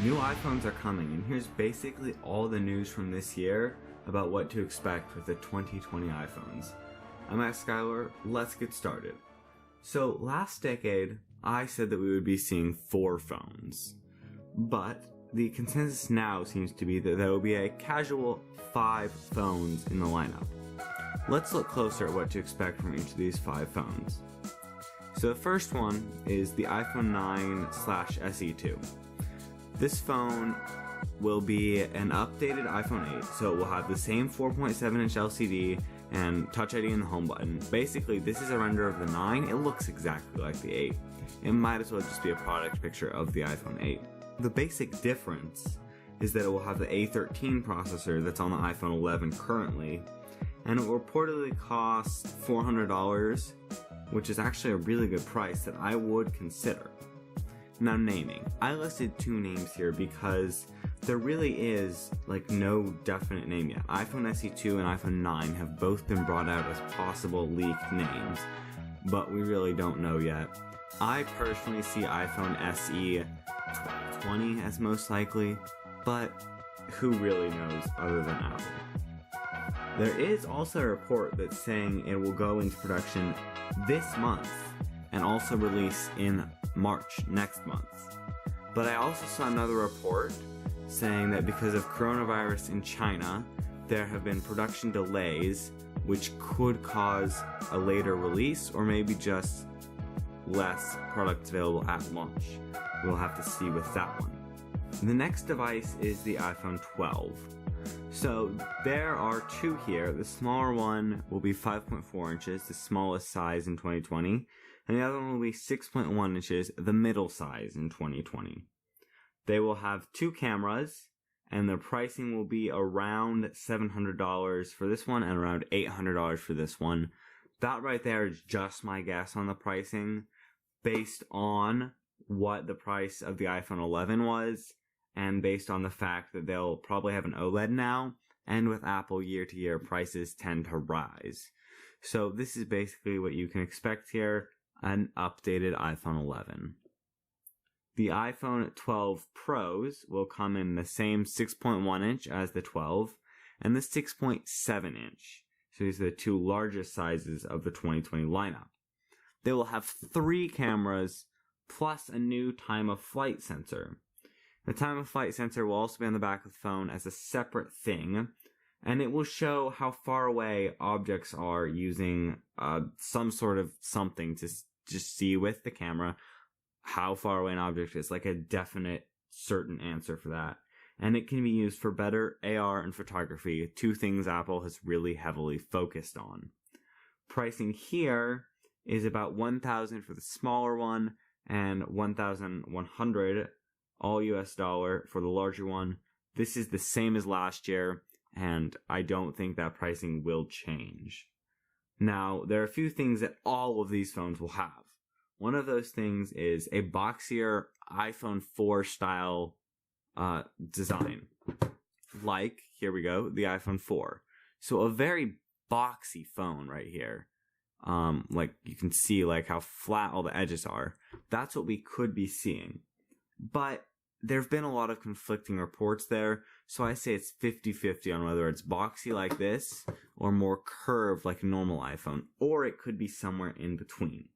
New iPhones are coming, and here's basically all the news from this year about what to expect with the 2020 iPhones. I'm Matt Schuyler, let's get started. So last decade, I said that we would be seeing 4 phones, but the consensus now seems to be that there will be a casual 5 phones in the lineup. Let's look closer at what to expect from each of these 5 phones. So the first one is the iPhone 9/SE2. This phone will be an updated iPhone 8, so it will have the same 4.7-inch LCD and Touch ID in the home button. Basically, this is a render of the 9. It looks exactly like the 8. It might as well just be a product picture of the iPhone 8. The basic difference is that it will have the A13 processor that's on the iPhone 11 currently, and it will reportedly cost $400, which is actually a really good price that I would consider. Now, naming. I listed 2 names here because there really is no definite name yet. iPhone SE2 and iPhone 9 have both been brought out as possible leaked names, but we really don't know yet. I personally see iPhone SE 2020 as most likely, but who really knows other than Apple? There is also a report that's saying it will go into production this month and also release in March next month. But I also saw another report saying that because of coronavirus in China, there have been production delays which could cause a later release or maybe just less products available at launch. We'll have to see with that one. The next device is the iPhone 12. So there are 2 here. The smaller one will be 5.4 inches, the smallest size in 2020, and the other one will be 6.1 inches, the middle size in 2020. They will have 2 cameras, and their pricing will be around $700 for this one and around $800 for this one. That right there is just my guess on the pricing, based on what the price of the iPhone 11 was, and based on the fact that they'll probably have an OLED now, and with Apple year to year, prices tend to rise. So this is basically what you can expect here, an updated iPhone 11. The iPhone 12 Pros will come in the same 6.1 inch as the 12, and the 6.7 inch. So these are the 2 largest sizes of the 2020 lineup. They will have 3 cameras, plus a new time of flight sensor. The time of flight sensor will also be on the back of the phone as a separate thing, and it will show how far away objects are using some sort of something to just see with the camera how far away an object is, like a definite, certain answer for that. And it can be used for better AR and photography, 2 things Apple has really heavily focused on. Pricing here is about $1,000 for the smaller one and $1,100 all US dollar for the larger one. This is the same as last year, and I don't think that pricing will change. Now, there are a few things that all of these phones will have. One of those things is a boxier iPhone 4 style design. Like, here we go, the iPhone 4. So a very boxy phone right here. You can see how flat all the edges are. That's what we could be seeing. But there have been a lot of conflicting reports there, so I say it's 50-50 on whether it's boxy like this or more curved like a normal iPhone, or it could be somewhere in between.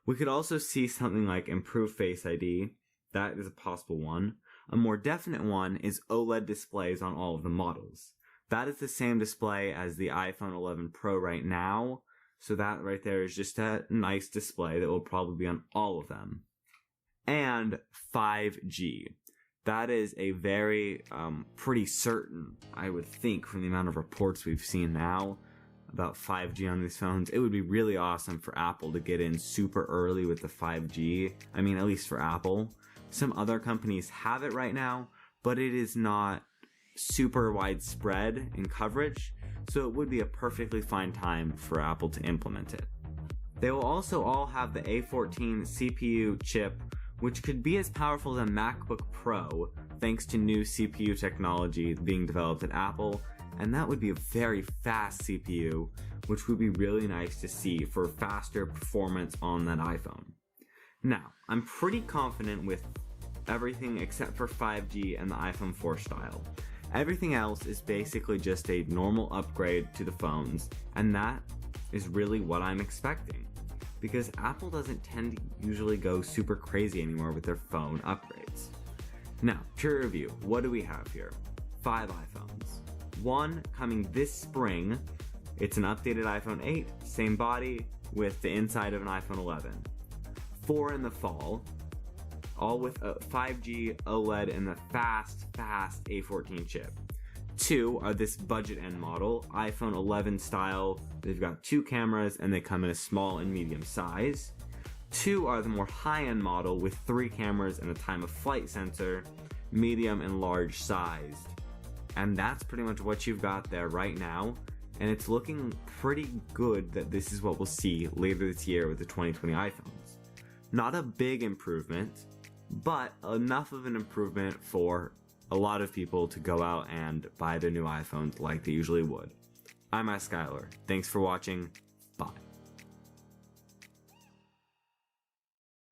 We could also see something like improved Face ID. That is a possible one. A more definite one is OLED displays on all of the models. That is the same display as the iPhone 11 Pro right now, so that right there is just a nice display that will probably be on all of them. And 5G. That is a very, pretty certain, I would think, from the amount of reports we've seen now about 5G on these phones. It would be really awesome for Apple to get in super early with the 5G. I mean, at least for Apple. Some other companies have it right now, but it is not super widespread in coverage, so it would be a perfectly fine time for Apple to implement it. They will also all have the A14 CPU chip, which could be as powerful as a MacBook Pro thanks to new CPU technology being developed at Apple, and that would be a very fast CPU, which would be really nice to see for faster performance on that iPhone. Now, I'm pretty confident with everything except for 5G and the iPhone 4 style. Everything else is basically just a normal upgrade to the phones, and that is really what I'm expecting. Because Apple doesn't tend to usually go super crazy anymore with their phone upgrades. Now, to review, what do we have here? 5 iPhones. One coming this spring. It's an updated iPhone 8, same body, with the inside of an iPhone 11. 4 in the fall, all with a 5G OLED and the fast A14 chip. 2 are this budget end model, iPhone 11 style. They've got 2 cameras and they come in a small and medium size. 2 are the more high-end model with 3 cameras and a time of flight sensor, medium and large sized. And that's pretty much what you've got there right now. And it's looking pretty good that this is what we'll see later this year with the 2020 iPhones. Not a big improvement, but enough of an improvement for a lot of people to go out and buy their new iPhones like they usually would. I'm Skylar. Thanks for watching. Bye.